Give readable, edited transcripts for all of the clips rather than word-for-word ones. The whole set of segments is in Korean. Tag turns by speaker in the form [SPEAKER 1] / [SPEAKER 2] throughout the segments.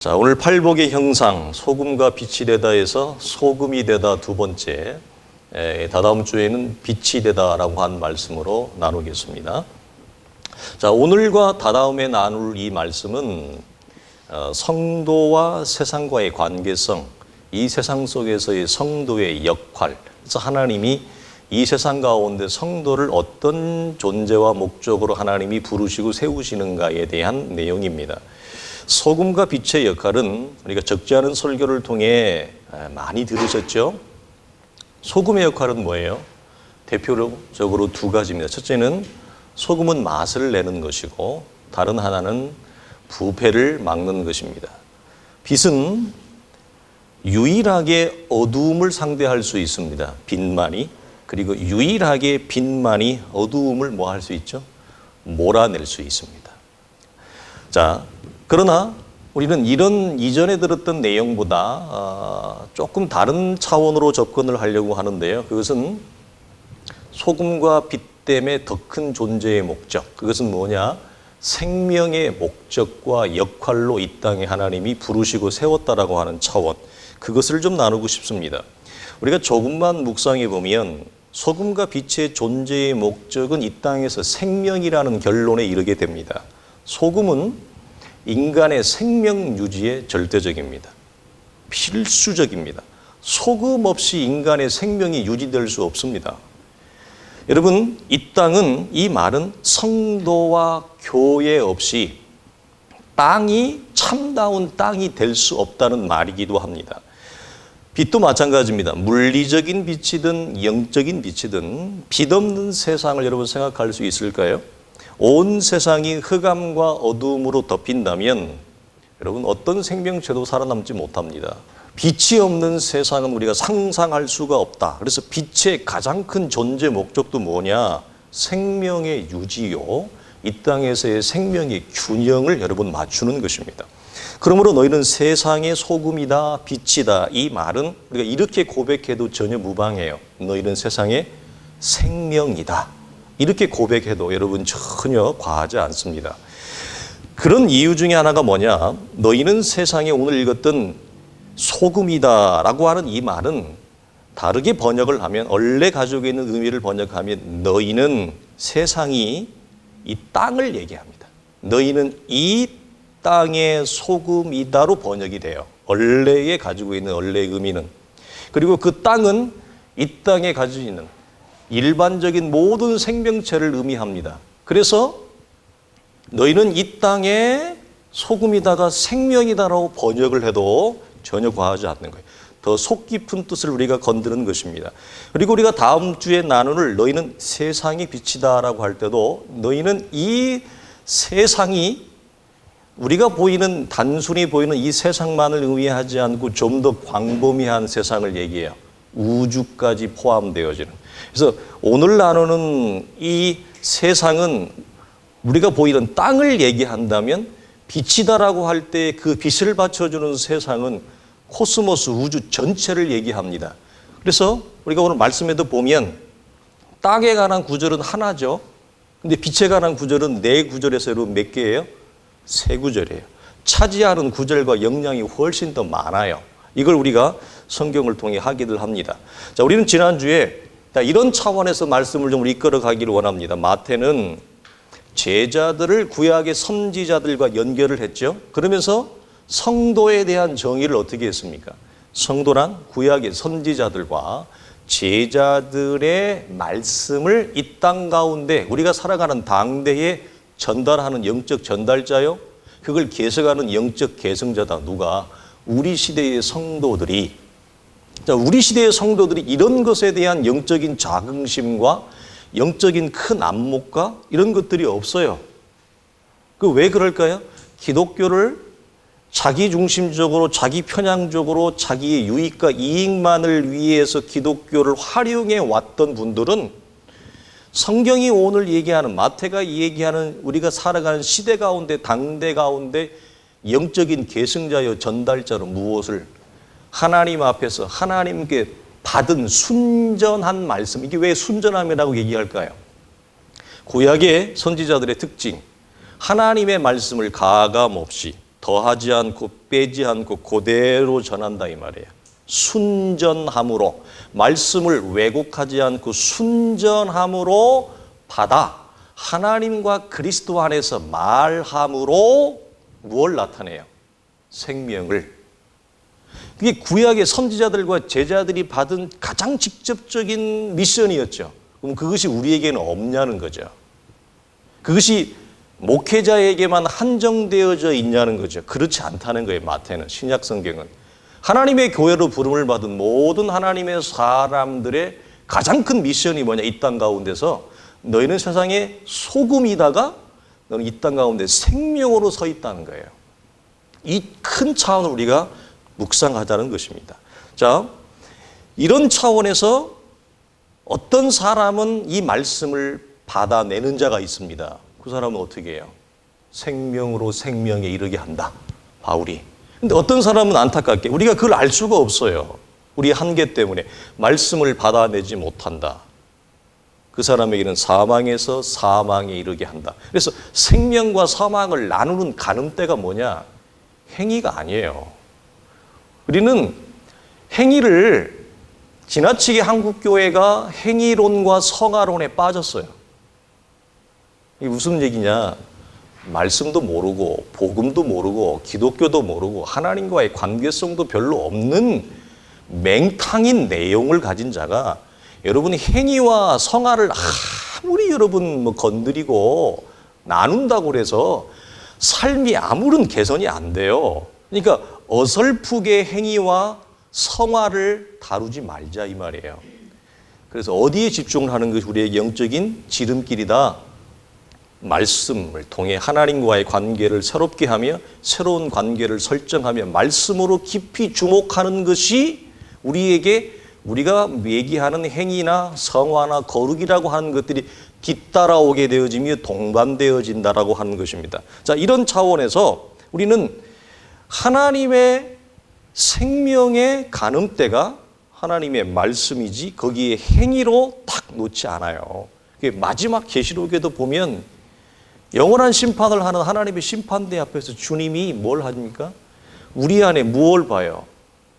[SPEAKER 1] 자, 오늘 팔복의 형상, 소금과 빛이 되다에서 소금이 되다 두 번째, 다다음 주에는 빛이 되다라고 한 말씀으로 나누겠습니다. 자, 오늘과 다다음에 나눌 이 말씀은 성도와 세상과의 관계성, 이 세상 속에서의 성도의 역할, 그래서 하나님이 이 세상 가운데 성도를 어떤 존재와 목적으로 하나님이 부르시고 세우시는가에 대한 내용입니다. 소금과 빛의 역할은 우리가 적지 않은 설교를 통해 많이 들으셨죠? 소금의 역할은 뭐예요? 대표적으로 두 가지입니다. 첫째는 소금은 맛을 내는 것이고 다른 하나는 부패를 막는 것입니다. 빛은 유일하게 어두움을 상대할 수 있습니다. 빛만이. 그리고 유일하게 빛만이 어두움을 뭐 할 수 있죠? 몰아낼 수 있습니다. 자, 그러나 우리는 이런 이전에 들었던 내용보다 조금 다른 차원으로 접근을 하려고 하는데요. 그것은 소금과 빛 때문에 더 큰 존재의 목적. 그것은 뭐냐? 생명의 목적과 역할로 이 땅에 하나님이 부르시고 세웠다라고 하는 차원. 그것을 좀 나누고 싶습니다. 우리가 조금만 묵상해 보면 소금과 빛의 존재의 목적은 이 땅에서 생명이라는 결론에 이르게 됩니다. 소금은 인간의 생명 유지에 절대적입니다. 필수적입니다. 소금 없이 인간의 생명이 유지될 수 없습니다. 여러분, 이 땅은, 이 말은 성도와 교회 없이 땅이 참다운 땅이 될 수 없다는 말이기도 합니다. 빛도 마찬가지입니다. 물리적인 빛이든 영적인 빛이든 빛 없는 세상을 여러분 생각할 수 있을까요? 온 세상이 흑암과 어두움으로 덮인다면 여러분 어떤 생명체도 살아남지 못합니다. 빛이 없는 세상은 우리가 상상할 수가 없다. 그래서 빛의 가장 큰 존재 목적도 뭐냐? 생명의 유지요. 이 땅에서의 생명의 균형을 여러분 맞추는 것입니다. 그러므로 너희는 세상의 소금이다, 빛이다. 이 말은 우리가 이렇게 고백해도 전혀 무방해요. 너희는 세상의 생명이다. 이렇게 고백해도 여러분 전혀 과하지 않습니다. 그런 이유 중에 하나가 뭐냐? 너희는 세상에 오늘 읽었던 소금이다라고 하는 이 말은 다르게 번역을 하면 원래 가지고 있는 의미를 번역하면 너희는 세상이 이 땅을 얘기합니다. 너희는 이 땅의 소금이다로 번역이 돼요. 원래에 가지고 있는 원래의 의미는. 그리고 그 땅은 이 땅에 가지고 있는 일반적인 모든 생명체를 의미합니다. 그래서 너희는 이 땅의 소금이다가 생명이다라고 번역을 해도 전혀 과하지 않는 거예요. 더 속 깊은 뜻을 우리가 건드는 것입니다. 그리고 우리가 다음 주에 나눌 너희는 세상의 빛이다라고 할 때도 너희는 이 세상이 우리가 보이는 단순히 보이는 이 세상만을 의미하지 않고 좀 더 광범위한 세상을 얘기해요. 우주까지 포함되어지는. 그래서 오늘 나누는 이 세상은 우리가 보이는 땅을 얘기한다면 빛이다라고 할 때 그 빛을 받쳐주는 세상은 코스모스 우주 전체를 얘기합니다. 그래서 우리가 오늘 말씀에도 보면 땅에 관한 구절은 하나죠. 근데 빛에 관한 구절은 네 구절에서 몇 개예요? 세 구절이에요. 차지하는 구절과 영향이 훨씬 더 많아요. 이걸 우리가 성경을 통해 하기를 합니다. 자, 우리는 지난주에 이런 차원에서 말씀을 좀 이끌어 가기를 원합니다. 마태는 제자들을 구약의 선지자들과 연결을 했죠. 그러면서 성도에 대한 정의를 어떻게 했습니까? 성도란 구약의 선지자들과 제자들의 말씀을 이 땅 가운데 우리가 살아가는 당대에 전달하는 영적 전달자요. 그걸 계승하는 영적 계승자다. 누가? 우리 시대의 성도들이. 자, 우리 시대의 성도들이 이런 것에 대한 영적인 자긍심과 영적인 큰 안목과 이런 것들이 없어요. 그 왜 그럴까요? 기독교를 자기 중심적으로, 자기 편향적으로, 자기의 유익과 이익만을 위해서 기독교를 활용해 왔던 분들은 성경이 오늘 얘기하는, 마태가 얘기하는 우리가 살아가는 시대 가운데, 당대 가운데 영적인 계승자여 전달자로 무엇을? 하나님 앞에서 하나님께 받은 순전한 말씀. 이게 왜 순전함이라고 얘기할까요? 구약의 선지자들의 특징, 하나님의 말씀을 가감 없이 더하지 않고 빼지 않고 그대로 전한다 이 말이에요. 순전함으로, 말씀을 왜곡하지 않고 순전함으로 받아 하나님과 그리스도 안에서 말함으로 무엇을 나타내요? 생명을. 그게 구약의 선지자들과 제자들이 받은 가장 직접적인 미션이었죠. 그럼 그것이 우리에게는 없냐는 거죠. 그것이 목회자에게만 한정되어져 있냐는 거죠. 그렇지 않다는 거예요. 마태는, 신약 성경은. 하나님의 교회로 부름을 받은 모든 하나님의 사람들의 가장 큰 미션이 뭐냐? 이 땅 가운데서 너희는 세상의 소금이다가 너는 이 땅 가운데 생명으로 서 있다는 거예요. 이 큰 차원을 우리가 묵상하자는 것입니다. 자, 이런 차원에서 어떤 사람은 이 말씀을 받아내는 자가 있습니다. 그 사람은 어떻게 해요? 생명으로 생명에 이르게 한다. 바울이. 근데 어떤 사람은 안타깝게 우리가 그걸 알 수가 없어요. 우리의 한계 때문에 말씀을 받아내지 못한다. 그 사람에게는 사망에서 사망에 이르게 한다. 그래서 생명과 사망을 나누는 가늠대가 뭐냐? 행위가 아니에요. 우리는 행위를 지나치게 한국교회가 행위론과 성화론에 빠졌어요. 이게 무슨 얘기냐? 말씀도 모르고 복음도 모르고 기독교도 모르고 하나님과의 관계성도 별로 없는 맹탕인 내용을 가진 자가 여러분이 행위와 성화를 아무리 여러분 건드리고 나눈다고 그래서 삶이 아무런 개선이 안 돼요. 그러니까 어설프게 행위와 성화를 다루지 말자 이 말이에요. 그래서 어디에 집중을 하는 것이 우리의 영적인 지름길이다. 말씀을 통해 하나님과의 관계를 새롭게 하며 새로운 관계를 설정하며 말씀으로 깊이 주목하는 것이 우리에게 우리가 얘기하는 행위나 성화나 거룩이라고 하는 것들이 뒤따라오게 되어지며 동반되어진다라고 하는 것입니다. 자, 이런 차원에서 우리는 하나님의 생명의 가늠대가 하나님의 말씀이지 거기에 행위로 딱 놓지 않아요. 마지막 계시록에도 보면 영원한 심판을 하는 하나님의 심판대 앞에서 주님이 뭘 합니까? 우리 안에 무엇을 봐요?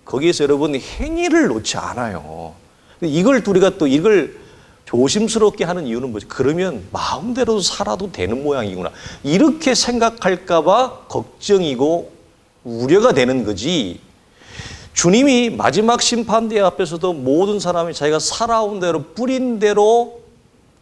[SPEAKER 1] 거기에서 여러분 행위를 놓지 않아요. 이걸 우리가 또 이걸 조심스럽게 하는 이유는 뭐지? 그러면 마음대로 살아도 되는 모양이구나. 이렇게 생각할까 봐 걱정이고 우려가 되는 거지. 주님이 마지막 심판대 앞에서도 모든 사람이 자기가 살아온 대로 뿌린 대로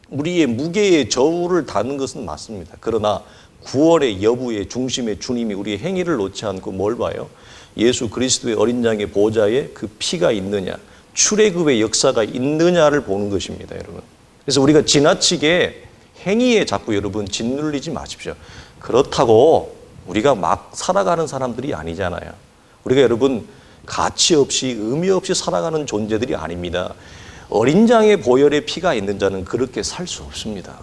[SPEAKER 1] 우리의 무게의 저울을 다는 것은 맞습니다. 그러나 구원의 여부의 중심에 주님이 우리의 행위를 놓지 않고 뭘 봐요? 예수 그리스도의 어린 양의 보좌에 그 피가 있느냐, 출애굽의 역사가 있느냐를 보는 것입니다, 여러분. 그래서 우리가 지나치게 행위에 자꾸 여러분 짓눌리지 마십시오. 그렇다고 우리가 막 살아가는 사람들이 아니잖아요. 우리가 여러분 가치 없이 의미 없이 살아가는 존재들이 아닙니다. 어린 양의 보혈의 피가 있는 자는 그렇게 살 수 없습니다.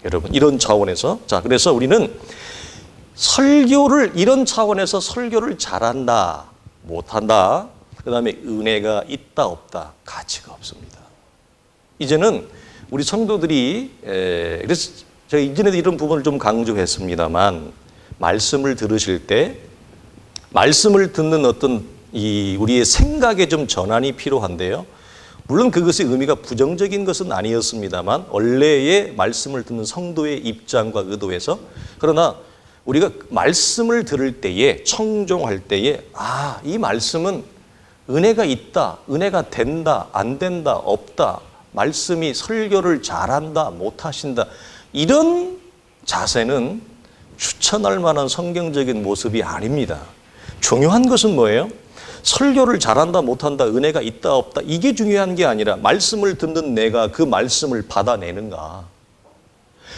[SPEAKER 1] 여러분, 이런 차원에서 자, 그래서 우리는 설교를 이런 차원에서 설교를 잘한다, 못한다. 그다음에 은혜가 있다 없다, 가치가 없습니다. 이제는 우리 성도들이 그래서 제가 이전에도 이런 부분을 좀 강조했습니다만 말씀을 들으실 때 말씀을 듣는 어떤 우리의 생각에 좀 전환이 필요한데요. 물론 그것의 의미가 부정적인 것은 아니었습니다만 원래의 말씀을 듣는 성도의 입장과 의도에서 그러나 우리가 말씀을 들을 때에 청종할 때에 이 말씀은 은혜가 있다, 은혜가 된다, 안 된다, 없다, 말씀이 설교를 잘한다, 못하신다 이런 자세는 추천할 만한 성경적인 모습이 아닙니다. 중요한 것은 뭐예요? 설교를 잘한다 못한다 은혜가 있다 없다 이게 중요한 게 아니라 말씀을 듣는 내가 그 말씀을 받아내는가,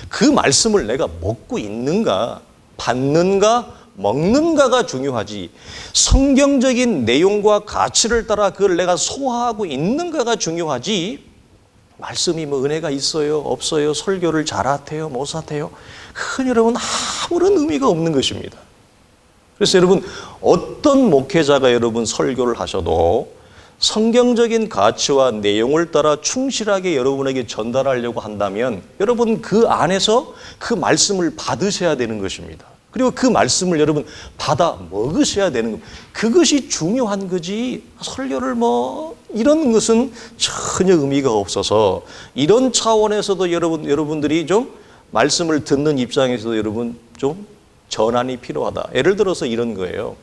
[SPEAKER 1] 그 말씀을 내가 먹고 있는가, 받는가 먹는가가 중요하지 성경적인 내용과 가치를 따라 그걸 내가 소화하고 있는가가 중요하지 말씀이 뭐 은혜가 있어요 없어요 설교를 잘하세요 못하세요 그건 여러분 아무런 의미가 없는 것입니다. 그래서 여러분 어떤 목회자가 여러분 설교를 하셔도 성경적인 가치와 내용을 따라 충실하게 여러분에게 전달하려고 한다면 여러분 그 안에서 그 말씀을 받으셔야 되는 것입니다. 그리고 그 말씀을 여러분 받아 먹으셔야 되는 겁니다. 그것이 중요한 거지 설교를 이런 것은 전혀 의미가 없어서 이런 차원에서도 여러분들이 좀 말씀을 듣는 입장에서도 여러분 좀 전환이 필요하다. 예를 들어서 이런 거예요.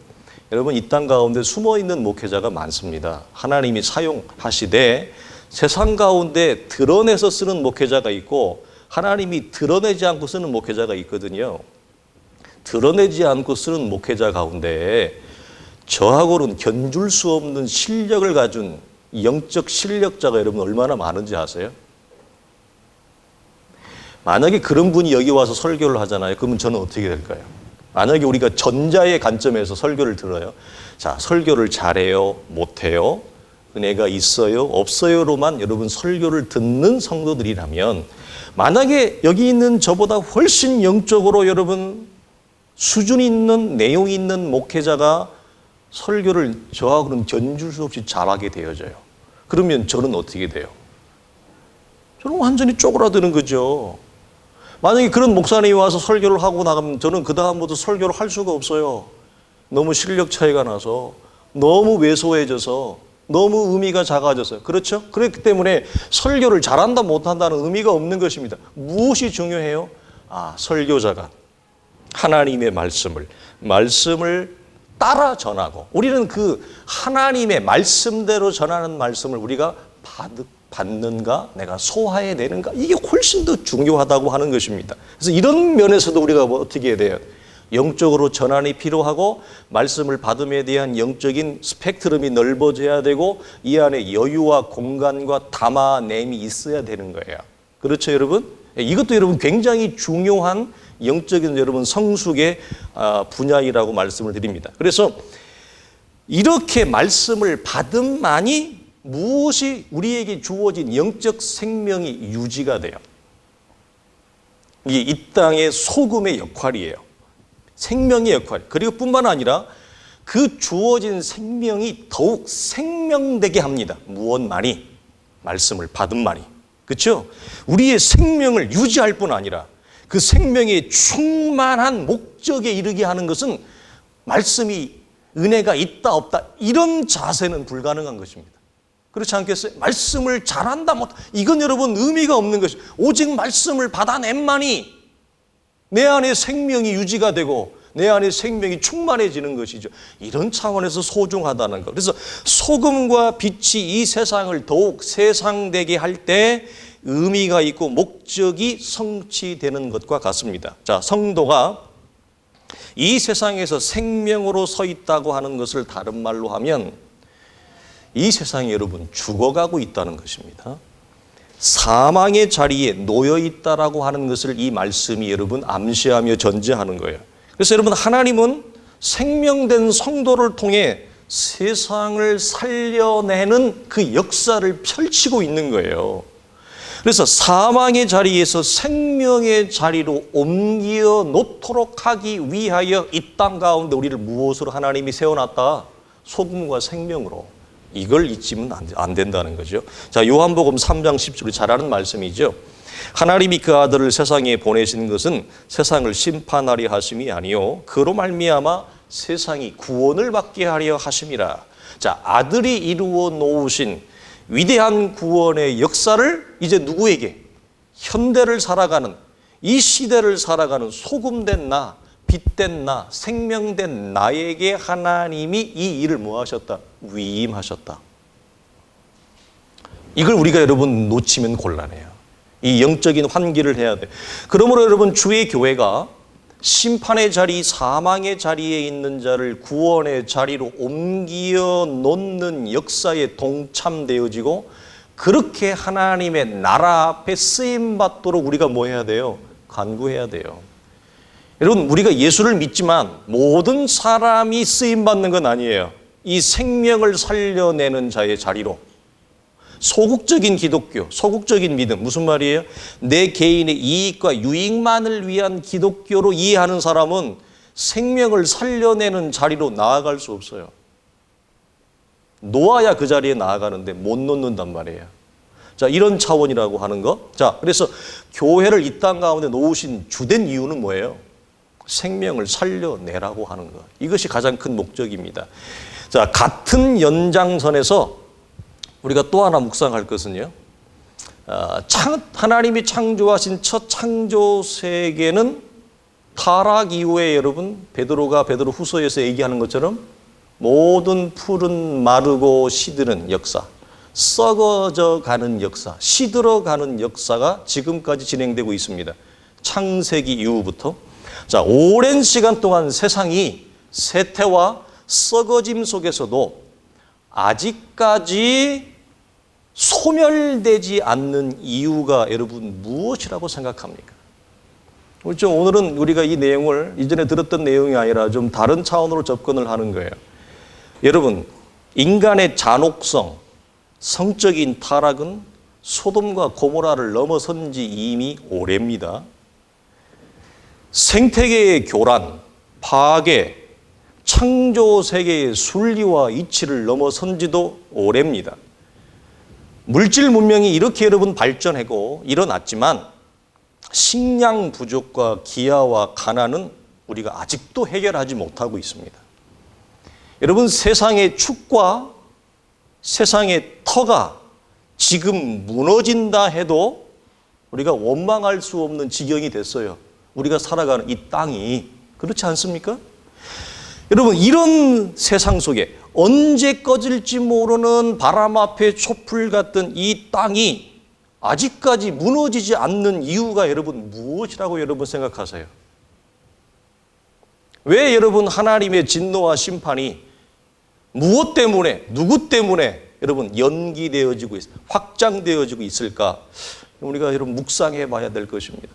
[SPEAKER 1] 여러분 이 땅 가운데 숨어있는 목회자가 많습니다. 하나님이 사용하시되 세상 가운데 드러내서 쓰는 목회자가 있고 하나님이 드러내지 않고 쓰는 목회자가 있거든요. 드러내지 않고 쓰는 목회자 가운데 저하고는 견줄 수 없는 실력을 가진 영적 실력자가 여러분 얼마나 많은지 아세요? 만약에 그런 분이 여기 와서 설교를 하잖아요. 그러면 저는 어떻게 될까요? 만약에 우리가 전자의 관점에서 설교를 들어요. 자, 설교를 잘해요? 못해요? 은혜가 있어요? 없어요로만 여러분 설교를 듣는 성도들이라면 만약에 여기 있는 저보다 훨씬 영적으로 여러분 수준 있는 내용 있는 목회자가 설교를 저하고는 견줄 수 없이 잘하게 되어져요. 그러면 저는 어떻게 돼요? 저는 완전히 쪼그라드는 거죠. 만약에 그런 목사님이 와서 설교를 하고 나가면 저는 그 다음부터 설교를 할 수가 없어요. 너무 실력 차이가 나서 너무 왜소해져서 너무 의미가 작아져서 그렇죠? 그렇기 때문에 설교를 잘한다 못한다는 의미가 없는 것입니다. 무엇이 중요해요? 설교자가 하나님의 말씀을 따라 전하고 우리는 그 하나님의 말씀대로 전하는 말씀을 우리가 받는가 내가 소화해내는가 이게 훨씬 더 중요하다고 하는 것입니다. 그래서 이런 면에서도 우리가 어떻게 해야 돼요? 영적으로 전환이 필요하고 말씀을 받음에 대한 영적인 스펙트럼이 넓어져야 되고 이 안에 여유와 공간과 담아냄이 있어야 되는 거예요. 그렇죠 여러분? 이것도 여러분 굉장히 중요한 영적인 여러분 성숙의 분야이라고 말씀을 드립니다. 그래서 이렇게 말씀을 받음만이 무엇이 우리에게 주어진 영적 생명이 유지가 돼요. 이게 이 땅의 소금의 역할이에요. 생명의 역할. 그리고 뿐만 아니라 그 주어진 생명이 더욱 생명되게 합니다. 무엇만이? 말씀을 받음만이. 그렇죠? 우리의 생명을 유지할 뿐 아니라 그 생명의 충만한 목적에 이르게 하는 것은 말씀이 은혜가 있다 없다 이런 자세는 불가능한 것입니다. 그렇지 않겠어요? 말씀을 잘한다 못 이건 여러분 의미가 없는 것이죠. 오직 말씀을 받아낸만이 내 안에 생명이 유지가 되고 내 안에 생명이 충만해지는 것이죠. 이런 차원에서 소중하다는 것. 그래서 소금과 빛이 이 세상을 더욱 세상되게 할 때 의미가 있고 목적이 성취되는 것과 같습니다. 자, 성도가 이 세상에서 생명으로 서 있다고 하는 것을 다른 말로 하면 이 세상이 여러분 죽어가고 있다는 것입니다. 사망의 자리에 놓여 있다라고 하는 것을 이 말씀이 여러분 암시하며 전제하는 거예요. 그래서 여러분 하나님은 생명된 성도를 통해 세상을 살려내는 그 역사를 펼치고 있는 거예요. 그래서 사망의 자리에서 생명의 자리로 옮겨 놓도록 하기 위하여 이 땅 가운데 우리를 무엇으로 하나님이 세워놨다? 소금과 생명으로. 이걸 잊으면 안 된다는 거죠. 자, 요한복음 3장 10절이 잘 아는 말씀이죠. 하나님이 그 아들을 세상에 보내신 것은 세상을 심판하려 하심이 아니요 그로 말미암아 세상이 구원을 받게 하려 하심이라. 자, 아들이 이루어 놓으신 위대한 구원의 역사를 이제 누구에게? 현대를 살아가는 이 시대를 살아가는 소금된 나, 빛된 나, 생명된 나에게 하나님이 이 일을 뭐 하셨다? 위임하셨다. 이걸 우리가 여러분 놓치면 곤란해요. 이 영적인 환기를 해야 돼. 그러므로 여러분 주의 교회가 심판의 자리, 사망의 자리에 있는 자를 구원의 자리로 옮겨 놓는 역사에 동참되어지고 그렇게 하나님의 나라 앞에 쓰임받도록 우리가 뭐 해야 돼요? 간구해야 돼요. 여러분 우리가 예수를 믿지만 모든 사람이 쓰임받는 건 아니에요. 이 생명을 살려내는 자의 자리로 소극적인 기독교, 소극적인 믿음 무슨 말이에요? 내 개인의 이익과 유익만을 위한 기독교로 이해하는 사람은 생명을 살려내는 자리로 나아갈 수 없어요. 놓아야 그 자리에 나아가는데 못 놓는단 말이에요. 자, 이런 차원이라고 하는 것. 자, 그래서 교회를 이 땅 가운데 놓으신 주된 이유는 뭐예요? 생명을 살려내라고 하는 것. 이것이 가장 큰 목적입니다. 자, 같은 연장선에서 우리가 또 하나 묵상할 것은요. 하나님이 창조하신 첫 창조 세계는 타락 이후에 여러분 베드로 후서에서 얘기하는 것처럼 모든 풀은 마르고 시드는 역사, 썩어져 가는 역사, 시들어가는 역사가 지금까지 진행되고 있습니다. 창세기 이후부터. 자, 오랜 시간 동안 세상이 쇠퇴와 썩어짐 속에서도 아직까지 소멸되지 않는 이유가 여러분 무엇이라고 생각합니까? 그렇죠? 오늘은 우리가 이 내용을 이전에 들었던 내용이 아니라 좀 다른 차원으로 접근을 하는 거예요. 여러분, 인간의 잔혹성, 성적인 타락은 소돔과 고모라를 넘어선 지 이미 오래입니다. 생태계의 교란, 파괴, 창조 세계의 순리와 이치를 넘어선 지도 오래입니다. 물질 문명이 이렇게 여러분 발전하고 일어났지만 식량 부족과 기아와 가난은 우리가 아직도 해결하지 못하고 있습니다. 여러분, 세상의 축과 세상의 터가 지금 무너진다 해도 우리가 원망할 수 없는 지경이 됐어요. 우리가 살아가는 이 땅이. 그렇지 않습니까? 여러분, 이런 세상 속에 언제 꺼질지 모르는 바람 앞에 촛불 같은 이 땅이 아직까지 무너지지 않는 이유가 여러분 무엇이라고 여러분 생각하세요? 왜 여러분 하나님의 진노와 심판이 무엇 때문에, 누구 때문에 여러분 연기되어지고 확장되어지고 있을까? 우리가 여러분 묵상해 봐야 될 것입니다.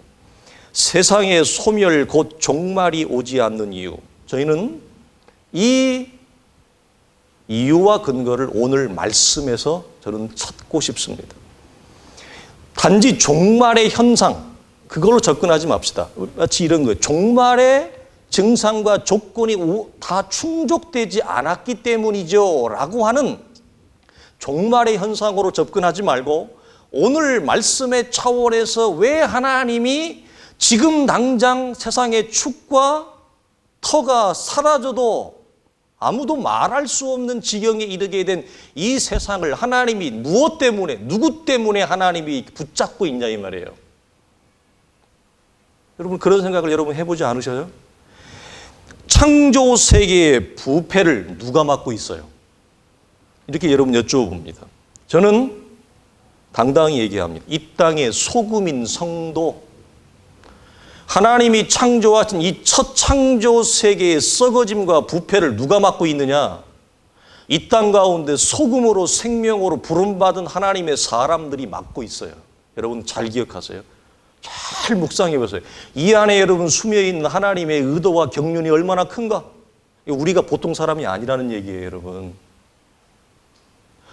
[SPEAKER 1] 세상의 소멸 곧 종말이 오지 않는 이유. 저희는 이 이유와 근거를 오늘 말씀에서 저는 찾고 싶습니다. 단지 종말의 현상, 그걸로 접근하지 맙시다. 마치 이런 거예요. 종말의 증상과 조건이 다 충족되지 않았기 때문이죠 라고 하는 종말의 현상으로 접근하지 말고 오늘 말씀의 차원에서 왜 하나님이 지금 당장 세상의 축과 터가 사라져도 아무도 말할 수 없는 지경에 이르게 된 이 세상을 하나님이 무엇 때문에, 누구 때문에 하나님이 붙잡고 있냐 이 말이에요. 여러분 그런 생각을 여러분 해보지 않으셔요? 창조 세계의 부패를 누가 맡고 있어요? 이렇게 여러분 여쭤봅니다. 저는 당당히 얘기합니다. 이 땅의 소금인 성도, 하나님이 창조하신 이 첫 창조 세계의 썩어짐과 부패를 누가 맡고 있느냐? 이 땅 가운데 소금으로 생명으로 부름받은 하나님의 사람들이 맡고 있어요. 여러분 잘 기억하세요. 잘 묵상해 보세요. 이 안에 여러분 숨어 있는 하나님의 의도와 경륜이 얼마나 큰가? 우리가 보통 사람이 아니라는 얘기예요, 여러분.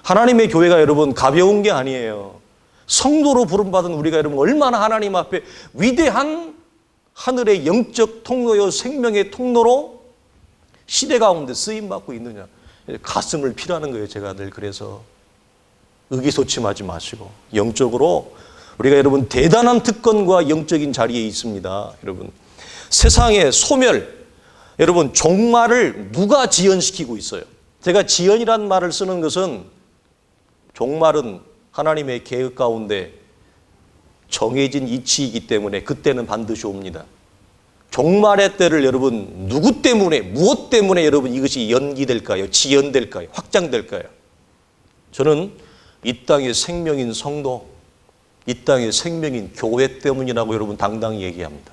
[SPEAKER 1] 하나님의 교회가 여러분 가벼운 게 아니에요. 성도로 부름받은 우리가 여러분 얼마나 하나님 앞에 위대한 하늘의 영적 통로요 생명의 통로로 시대 가운데 쓰임받고 있느냐. 가슴을 피라는 거예요. 제가 늘 그래서 의기소침하지 마시고 영적으로 우리가 여러분 대단한 특권과 영적인 자리에 있습니다. 여러분 세상의 소멸, 여러분 종말을 누가 지연시키고 있어요? 제가 지연이란 말을 쓰는 것은 종말은 하나님의 계획 가운데 정해진 이치이기 때문에 그때는 반드시 옵니다. 종말의 때를 여러분 누구 때문에, 무엇 때문에 여러분 이것이 연기될까요? 지연될까요? 확장될까요? 저는 이 땅의 생명인 성도, 이 땅의 생명인 교회 때문이라고 여러분 당당히 얘기합니다.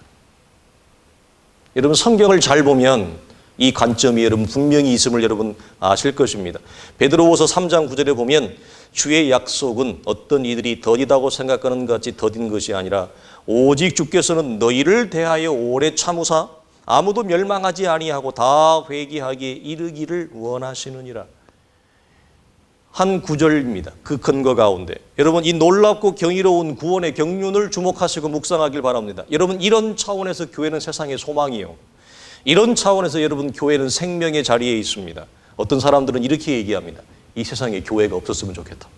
[SPEAKER 1] 여러분 성경을 잘 보면 이 관점이 여러분 분명히 있음을 여러분 아실 것입니다. 베드로후서 3장 9절에 보면 주의 약속은 어떤 이들이 더디다고 생각하는 것 같이 더딘 것이 아니라 오직 주께서는 너희를 대하여 오래 참으사 아무도 멸망하지 아니하고 다 회개하기에 이르기를 원하시느니라. 한 구절입니다. 그 근거 가운데 여러분 이 놀랍고 경이로운 구원의 경륜을 주목하시고 묵상하길 바랍니다. 여러분 이런 차원에서 교회는 세상의 소망이요, 이런 차원에서 여러분 교회는 생명의 자리에 있습니다. 어떤 사람들은 이렇게 얘기합니다. 이 세상에 교회가 없었으면 좋겠다.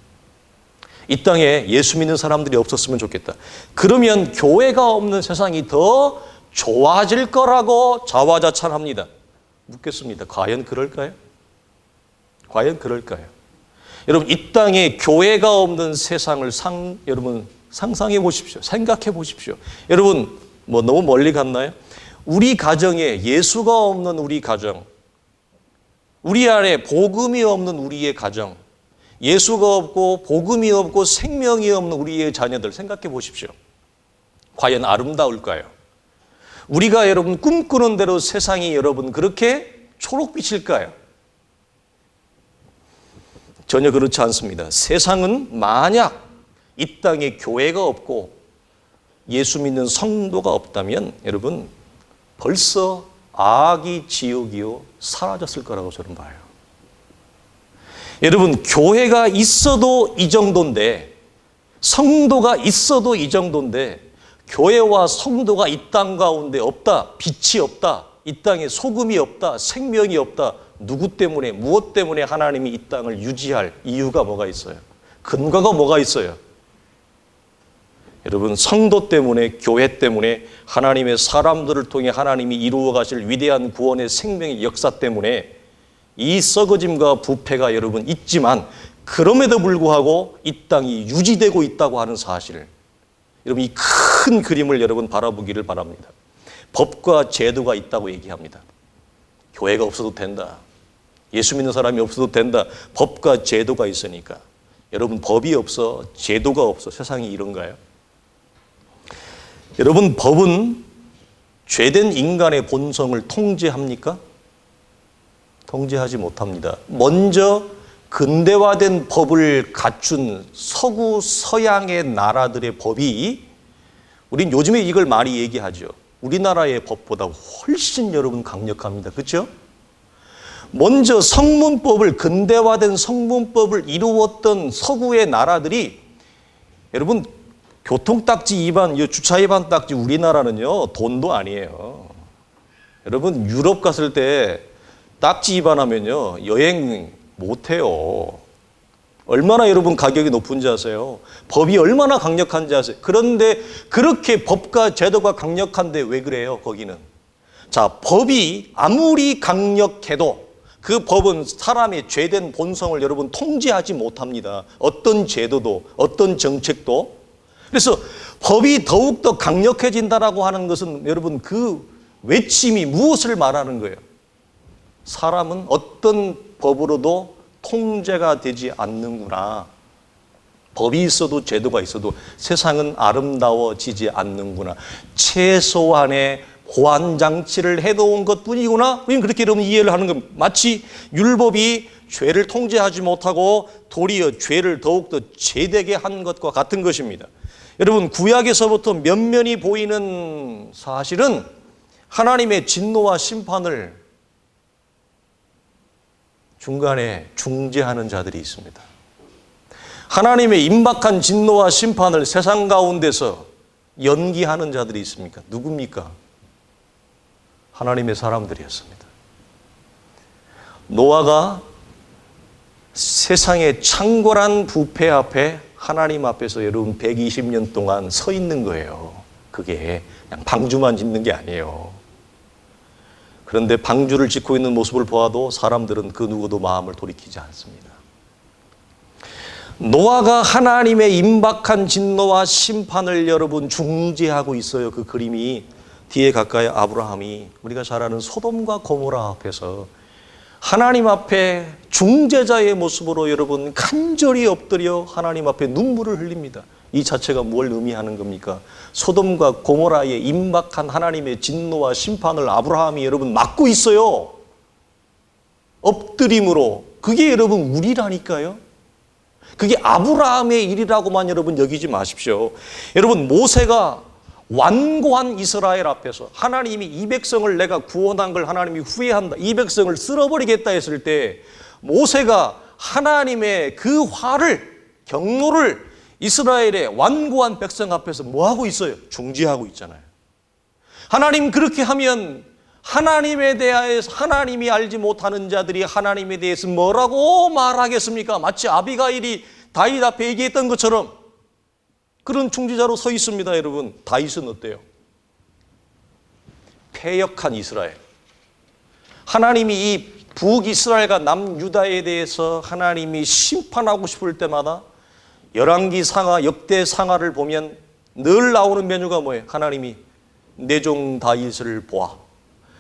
[SPEAKER 1] 이 땅에 예수 믿는 사람들이 없었으면 좋겠다. 그러면 교회가 없는 세상이 더 좋아질 거라고 자화자찬합니다. 묻겠습니다. 과연 그럴까요? 과연 그럴까요? 여러분, 이 땅에 교회가 없는 세상을 여러분 상상해 보십시오. 생각해 보십시오. 여러분, 너무 멀리 갔나요? 우리 가정에 예수가 없는 우리 가정, 우리 안에 복음이 없는 우리의 가정, 예수가 없고 복음이 없고 생명이 없는 우리의 자녀들 생각해 보십시오. 과연 아름다울까요? 우리가 여러분 꿈꾸는 대로 세상이 여러분 그렇게 초록빛일까요? 전혀 그렇지 않습니다. 세상은 만약 이 땅에 교회가 없고 예수 믿는 성도가 없다면 여러분 벌써 악이 지옥이요 사라졌을 거라고 저는 봐요. 여러분, 교회가 있어도 이 정도인데, 성도가 있어도 이 정도인데, 교회와 성도가 이 땅 가운데 없다, 빛이 없다, 이 땅에 소금이 없다, 생명이 없다, 누구 때문에, 무엇 때문에 하나님이 이 땅을 유지할 이유가 뭐가 있어요? 근거가 뭐가 있어요? 여러분, 성도 때문에, 교회 때문에, 하나님의 사람들을 통해 하나님이 이루어 가실 위대한 구원의 생명의 역사 때문에 이 썩어짐과 부패가 여러분 있지만, 그럼에도 불구하고 이 땅이 유지되고 있다고 하는 사실, 여러분 이 큰 그림을 여러분 바라보기를 바랍니다. 법과 제도가 있다고 얘기합니다. 교회가 없어도 된다. 예수 믿는 사람이 없어도 된다. 법과 제도가 있으니까. 여러분, 법이 없어, 제도가 없어, 세상이 이런가요? 여러분, 법은 죄된 인간의 본성을 통제합니까? 통제하지 못합니다. 먼저 근대화된 법을 갖춘 서구 서양의 나라들의 법이, 우린 요즘에 이걸 많이 얘기하죠. 우리나라의 법보다 훨씬 여러분 강력합니다. 그렇죠? 먼저 성문법을, 근대화된 성문법을 이루었던 서구의 나라들이, 여러분 교통딱지 위반, 주차 위반 딱지, 우리나라는요 돈도 아니에요. 여러분 유럽 갔을 때 딱지 위반하면요 여행 못해요. 얼마나 여러분 가격이 높은지 아세요? 법이 얼마나 강력한지 아세요? 그런데 그렇게 법과 제도가 강력한데 왜 그래요? 거기는. 자, 법이 아무리 강력해도 그 법은 사람의 죄된 본성을 여러분 통제하지 못합니다. 어떤 제도도, 어떤 정책도. 그래서 법이 더욱더 강력해진다라고 하는 것은 여러분 그 외침이 무엇을 말하는 거예요? 사람은 어떤 법으로도 통제가 되지 않는구나. 법이 있어도 제도가 있어도 세상은 아름다워지지 않는구나. 최소한의 보안장치를 해놓은 것뿐이구나. 그렇게 여러분 이해를 하는 겁니다. 마치 율법이 죄를 통제하지 못하고 도리어 죄를 더욱더 제되게 한 것과 같은 것입니다. 여러분, 구약에서부터 면면이 보이는 사실은 하나님의 진노와 심판을 중간에 중재하는 자들이 있습니다. 하나님의 임박한 진노와 심판을 세상 가운데서 연기하는 자들이 있습니까? 누굽니까? 하나님의 사람들이었습니다. 노아가 세상의 창궐한 부패 앞에 하나님 앞에서 여러분 120년 동안 서 있는 거예요. 그게 그냥 방주만 짓는 게 아니에요. 그런데 방주를 짓고 있는 모습을 보아도 사람들은 그 누구도 마음을 돌이키지 않습니다. 노아가 하나님의 임박한 진노와 심판을 여러분 중재하고 있어요. 그 그림이 뒤에 가까이 아브라함이 우리가 잘 아는 소돔과 고모라 앞에서 하나님 앞에 중재자의 모습으로 여러분 간절히 엎드려 하나님 앞에 눈물을 흘립니다. 이 자체가 뭘 의미하는 겁니까? 소돔과 고모라의 임박한 하나님의 진노와 심판을 아브라함이 여러분 막고 있어요. 엎드림으로. 그게 여러분 우리라니까요. 그게 아브라함의 일이라고만 여러분 여기지 마십시오. 여러분, 모세가 완고한 이스라엘 앞에서 하나님이 이 백성을 내가 구원한 걸 하나님이 후회한다, 이 백성을 쓸어버리겠다 했을 때 모세가 하나님의 그 화를, 경노를 이스라엘의 완고한 백성 앞에서 뭐하고 있어요? 중지하고 있잖아요. 하나님 그렇게 하면 하나님에 대해서 하나님이 알지 못하는 자들이 하나님에 대해서 뭐라고 말하겠습니까? 마치 아비가일이 다윗 앞에 얘기했던 것처럼 그런 중지자로 서 있습니다. 여러분, 다윗은 어때요? 패역한 이스라엘. 하나님이 이 북이스라엘과 남유다에 대해서 하나님이 심판하고 싶을 때마다 열왕기 상하, 역대 상하를 보면 늘 나오는 메뉴가 뭐예요? 하나님이 내 종 다윗을 보아.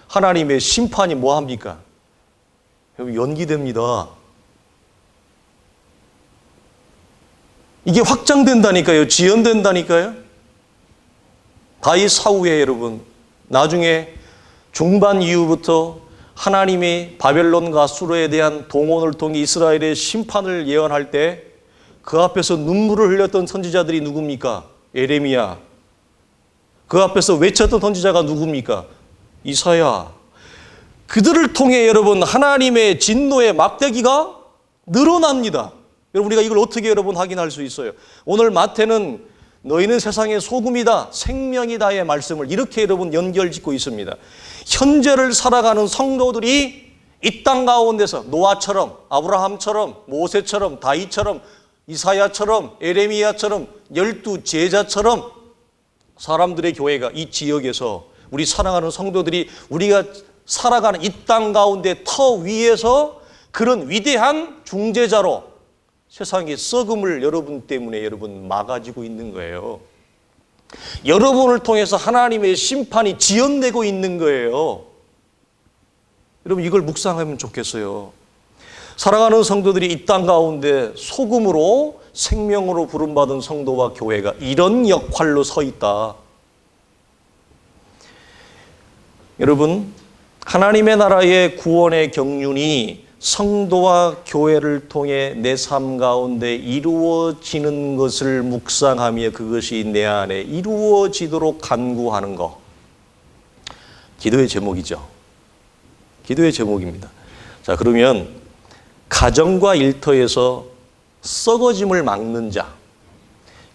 [SPEAKER 1] 하나님의 심판이 뭐합니까? 연기됩니다. 이게 확장된다니까요. 지연된다니까요. 다윗 사후에 여러분, 나중에 중반 이후부터 하나님이 바벨론과 수르에 대한 동원을 통해 이스라엘의 심판을 예언할 때 그 앞에서 눈물을 흘렸던 선지자들이 누굽니까? 예레미야. 그 앞에서 외쳤던 선지자가 누굽니까? 이사야. 그들을 통해 여러분 하나님의 진노의 막대기가 늘어납니다. 여러분 우리가 이걸 어떻게 여러분 확인할 수 있어요? 오늘 마태는 너희는 세상의 소금이다, 생명이다의 말씀을 이렇게 여러분 연결짓고 있습니다. 현재를 살아가는 성도들이 이 땅 가운데서 노아처럼, 아브라함처럼, 모세처럼, 다윗처럼, 이사야처럼, 에레미야처럼, 12 제자처럼 사람들의 교회가 이 지역에서 우리 사랑하는 성도들이 우리가 살아가는 이 땅 가운데 터 위에서 그런 위대한 중재자로 세상의 썩음을 여러분 때문에 여러분 막아지고 있는 거예요. 여러분을 통해서 하나님의 심판이 지연되고 있는 거예요. 여러분 이걸 묵상하면 좋겠어요. 사랑하는 성도들이 이 땅 가운데 소금으로 생명으로 부름받은 성도와 교회가 이런 역할로 서 있다. 여러분 하나님의 나라의 구원의 경륜이 성도와 교회를 통해 내 삶 가운데 이루어지는 것을 묵상하며 그것이 내 안에 이루어지도록 간구하는 것. 기도의 제목이죠. 기도의 제목입니다. 자, 그러면 가정과 일터에서 썩어짐을 막는 자,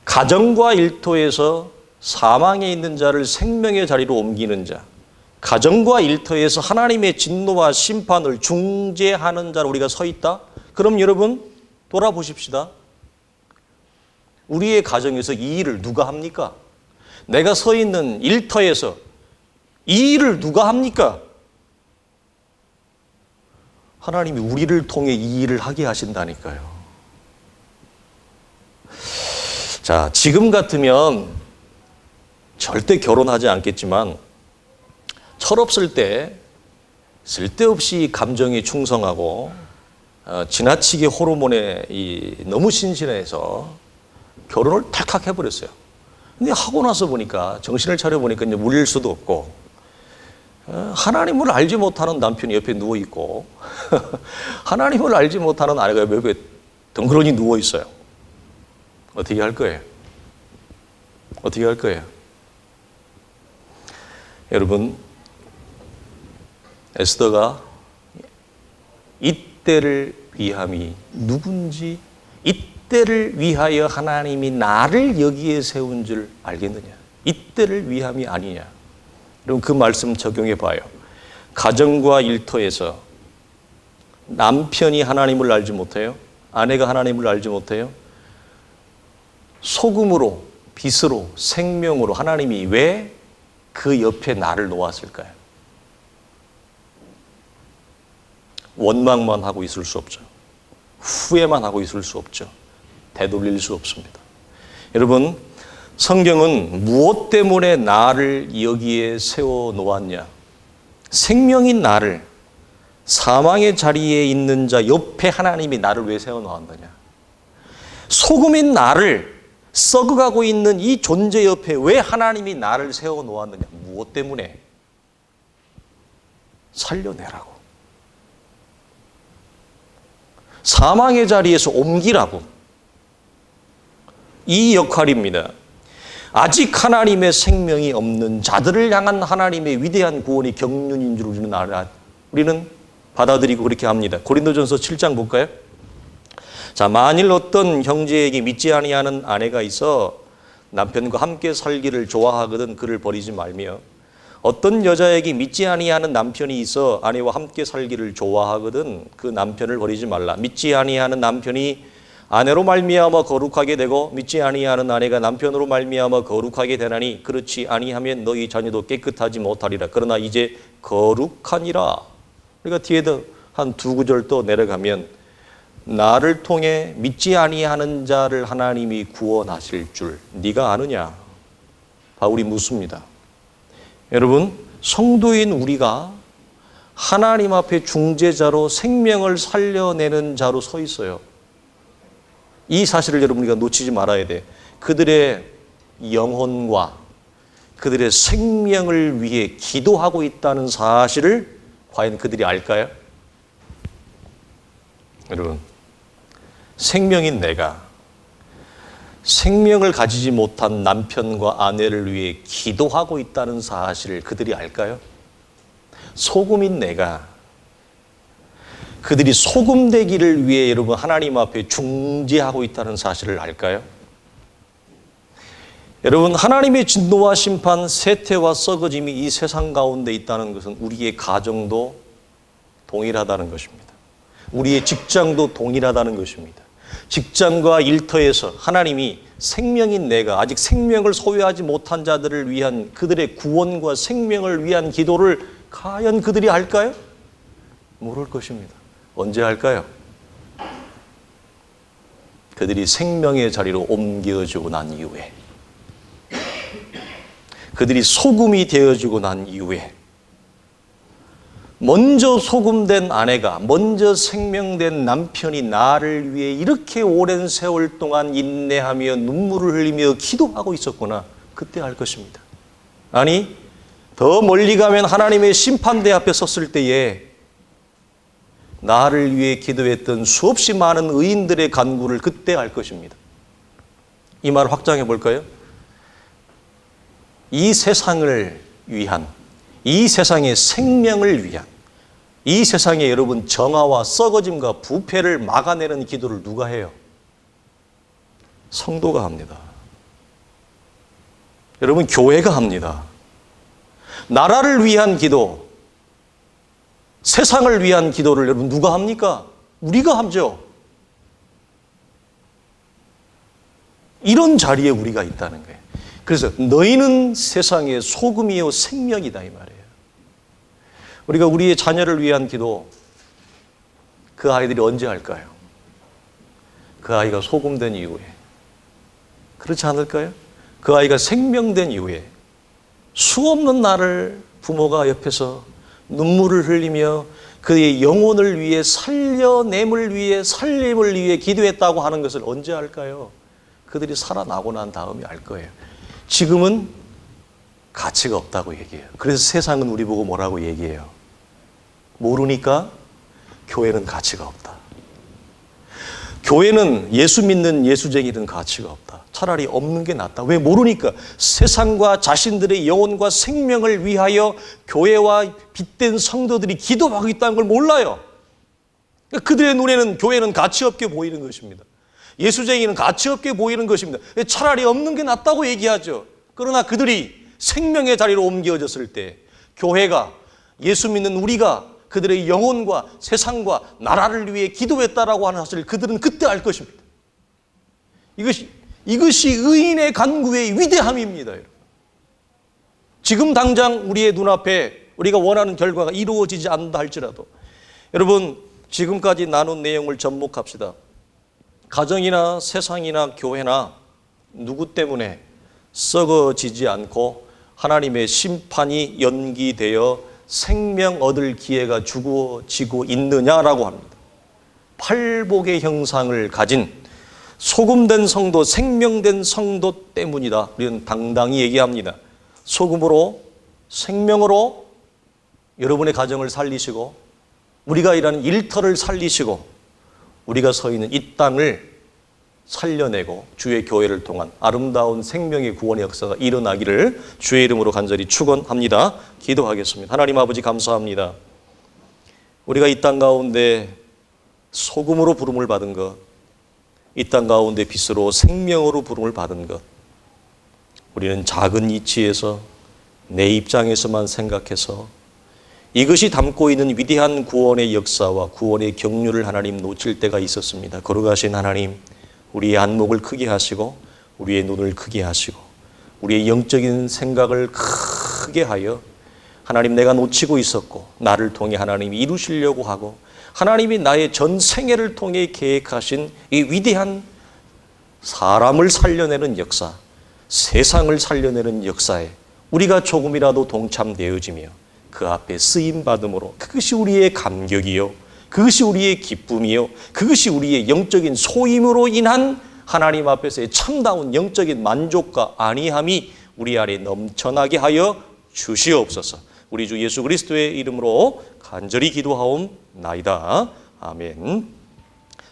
[SPEAKER 1] 가정과 일터에서 사망에 있는 자를 생명의 자리로 옮기는 자, 가정과 일터에서 하나님의 진노와 심판을 중재하는 자로 우리가 서 있다? 그럼 여러분 돌아보십시다. 우리의 가정에서 이 일을 누가 합니까? 내가 서 있는 일터에서 이 일을 누가 합니까? 하나님이 우리를 통해 이 일을 하게 하신다니까요. 자, 지금 같으면 절대 결혼하지 않겠지만 철없을 때 쓸데없이 감정에 충성하고 지나치게 호르몬에 너무 신신해서 결혼을 탈칵 해버렸어요. 근데 하고 나서 보니까 정신을 차려보니까 이제 물릴 수도 없고 하나님을 알지 못하는 남편이 옆에 누워있고 하나님을 알지 못하는 아내가 옆에 덩그러니 누워있어요. 어떻게 할 거예요? 어떻게 할 거예요? 여러분 에스더가 이때를 위함이 누군지 이때를 위하여 하나님이 나를 여기에 세운 줄 알겠느냐? 이때를 위함이 아니냐? 여러분 그 말씀 적용해 봐요. 가정과 일터에서 남편이 하나님을 알지 못해요? 아내가 하나님을 알지 못해요? 소금으로, 빛으로, 생명으로 하나님이 왜 그 옆에 나를 놓았을까요? 원망만 하고 있을 수 없죠. 후회만 하고 있을 수 없죠. 되돌릴 수 없습니다. 여러분, 성경은 무엇 때문에 나를 여기에 세워 놓았냐? 생명인 나를 사망의 자리에 있는 자 옆에 하나님이 나를 왜 세워 놓았느냐? 소금인 나를 썩어가고 있는 이 존재 옆에 왜 하나님이 나를 세워 놓았느냐? 무엇 때문에? 살려내라고. 사망의 자리에서 옮기라고. 이 역할입니다. 아직 하나님의 생명이 없는 자들을 향한 하나님의 위대한 구원이 경륜인 줄 우리는 받아들이고 그렇게 합니다. 고린도전서 7장 볼까요? 자, 만일 어떤 형제에게 믿지 아니하는 아내가 있어 남편과 함께 살기를 좋아하거든 그를 버리지 말며 어떤 여자에게 믿지 아니하는 남편이 있어 아내와 함께 살기를 좋아하거든 그 남편을 버리지 말라. 믿지 아니하는 남편이 아내로 말미암아 거룩하게 되고 믿지 아니하는 아내가 남편으로 말미암아 거룩하게 되나니 그렇지 아니하면 너희 자녀도 깨끗하지 못하리라. 그러나 이제 거룩하니라. 우리가 뒤에도 한 두 구절 또 내려가면 나를 통해 믿지 아니하는 자를 하나님이 구원하실 줄 네가 아느냐? 바울이 묻습니다. 여러분, 성도인 우리가 하나님 앞에 중재자로 생명을 살려내는 자로 서 있어요. 이 사실을 여러분 우리가 놓치지 말아야 돼. 그들의 영혼과 그들의 생명을 위해 기도하고 있다는 사실을 과연 그들이 알까요? 여러분, 생명인 내가 생명을 가지지 못한 남편과 아내를 위해 기도하고 있다는 사실을 그들이 알까요? 소금인 내가 그들이 소금 되기를 위해 여러분 하나님 앞에 중재하고 있다는 사실을 알까요? 여러분, 하나님의 진노와 심판, 쇠퇴와 썩어짐이 이 세상 가운데 있다는 것은 우리의 가정도 동일하다는 것입니다. 우리의 직장도 동일하다는 것입니다. 직장과 일터에서 하나님이 생명인 내가 아직 생명을 소유하지 못한 자들을 위한 그들의 구원과 생명을 위한 기도를 과연 그들이 할까요? 모를 것입니다. 언제 할까요? 그들이 생명의 자리로 옮겨지고 난 이후에, 그들이 소금이 되어지고 난 이후에, 먼저 소금된 아내가, 먼저 생명된 남편이 나를 위해 이렇게 오랜 세월 동안 인내하며 눈물을 흘리며 기도하고 있었구나. 그때 알 것입니다. 아니, 더 멀리 가면 하나님의 심판대 앞에 섰을 때에 나를 위해 기도했던 수없이 많은 의인들의 간구를 그때 알 것입니다. 이 말을 확장해 볼까요? 이 세상을 위한, 이 세상의 생명을 위한, 이 세상에 여러분 정화와 썩어짐과 부패를 막아내는 기도를 누가 해요? 성도가 합니다. 여러분, 교회가 합니다. 나라를 위한 기도, 세상을 위한 기도를 여러분 누가 합니까? 우리가 하죠. 이런 자리에 우리가 있다는 거예요. 그래서 너희는 세상의 소금이요 생명이다 이 말이에요. 우리가 우리의 자녀를 위한 기도, 그 아이들이 언제 할까요? 그 아이가 소금된 이후에. 그렇지 않을까요? 그 아이가 생명된 이후에 수없는 날을 부모가 옆에서 눈물을 흘리며 그의 영혼을 위해 살려냄을 위해 살림을 위해 기도했다고 하는 것을 언제 할까요? 그들이 살아나고 난 다음에 알 거예요. 지금은 가치가 없다고 얘기해요. 그래서 세상은 우리 보고 뭐라고 얘기해요? 모르니까 교회는 가치가 없다. 교회는 예수 믿는 예수쟁이는 가치가 없다. 차라리 없는 게 낫다. 왜? 모르니까. 세상과 자신들의 영혼과 생명을 위하여 교회와 빗댄 성도들이 기도하고 있다는 걸 몰라요. 그들의 눈에는 교회는 가치 없게 보이는 것입니다. 예수쟁이는 가치 없게 보이는 것입니다. 차라리 없는 게 낫다고 얘기하죠. 그러나 그들이 생명의 자리로 옮겨졌을 때 교회가, 예수 믿는 우리가 그들의 영혼과 세상과 나라를 위해 기도했다라고 하는 사실을 그들은 그때 알 것입니다. 이것이 의인의 간구의 위대함입니다. 여러분. 지금 당장 우리의 눈앞에 우리가 원하는 결과가 이루어지지 않는다 할지라도 여러분, 지금까지 나눈 내용을 접목합시다. 가정이나 세상이나 교회나 누구 때문에 썩어지지 않고 하나님의 심판이 연기되어 생명 얻을 기회가 주어지고 있느냐라고 합니다. 팔복의 형상을 가진 소금된 성도, 생명된 성도 때문이다. 우리는 당당히 얘기합니다. 소금으로, 생명으로 여러분의 가정을 살리시고 우리가 일하는 일터를 살리시고 우리가 서 있는 이 땅을 살려내고 주의 교회를 통한 아름다운 생명의 구원의 역사가 일어나기를 주의 이름으로 간절히 축원합니다. 기도하겠습니다. 하나님 아버지 감사합니다. 우리가 이 땅 가운데 소금으로 부름을 받은 것, 이 땅 가운데 빛으로 생명으로 부름을 받은 것, 우리는 작은 이치에서 내 입장에서만 생각해서 이것이 담고 있는 위대한 구원의 역사와 구원의 경륜을 하나님 놓칠 때가 있었습니다. 거룩하신 하나님, 우리의 안목을 크게 하시고 우리의 눈을 크게 하시고 우리의 영적인 생각을 크게 하여 하나님, 내가 놓치고 있었고 나를 통해 하나님이 이루시려고 하고 하나님이 나의 전 생애를 통해 계획하신 이 위대한 사람을 살려내는 역사, 세상을 살려내는 역사에 우리가 조금이라도 동참되어지며 그 앞에 쓰임받음으로 그것이 우리의 감격이요, 그것이 우리의 기쁨이요, 그것이 우리의 영적인 소임으로 인한 하나님 앞에서의 참다운 영적인 만족과 안위함이 우리 안에 넘쳐나게 하여 주시옵소서. 우리 주 예수 그리스도의 이름으로 간절히 기도하옵나이다. 아멘.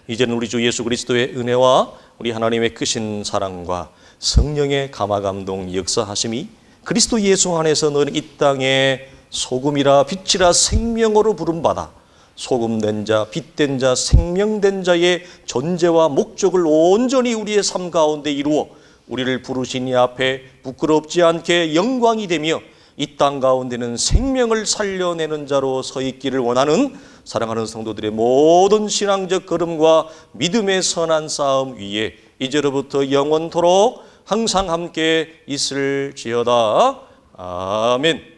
[SPEAKER 1] 이제는 우리 주 예수 그리스도의 은혜와 우리 하나님의 크신 사랑과 성령의 감화감동 역사하심이 그리스도 예수 안에서 너는 이 땅에 소금이라 빛이라 생명으로 부름받아 소금된 자, 빛된 자, 생명된 자의 존재와 목적을 온전히 우리의 삶 가운데 이루어 우리를 부르신 이 앞에 부끄럽지 않게 영광이 되며 이 땅 가운데는 생명을 살려내는 자로 서 있기를 원하는 사랑하는 성도들의 모든 신앙적 걸음과 믿음의 선한 싸움 위에 이제로부터 영원토록 항상 함께 있을지어다. 아멘.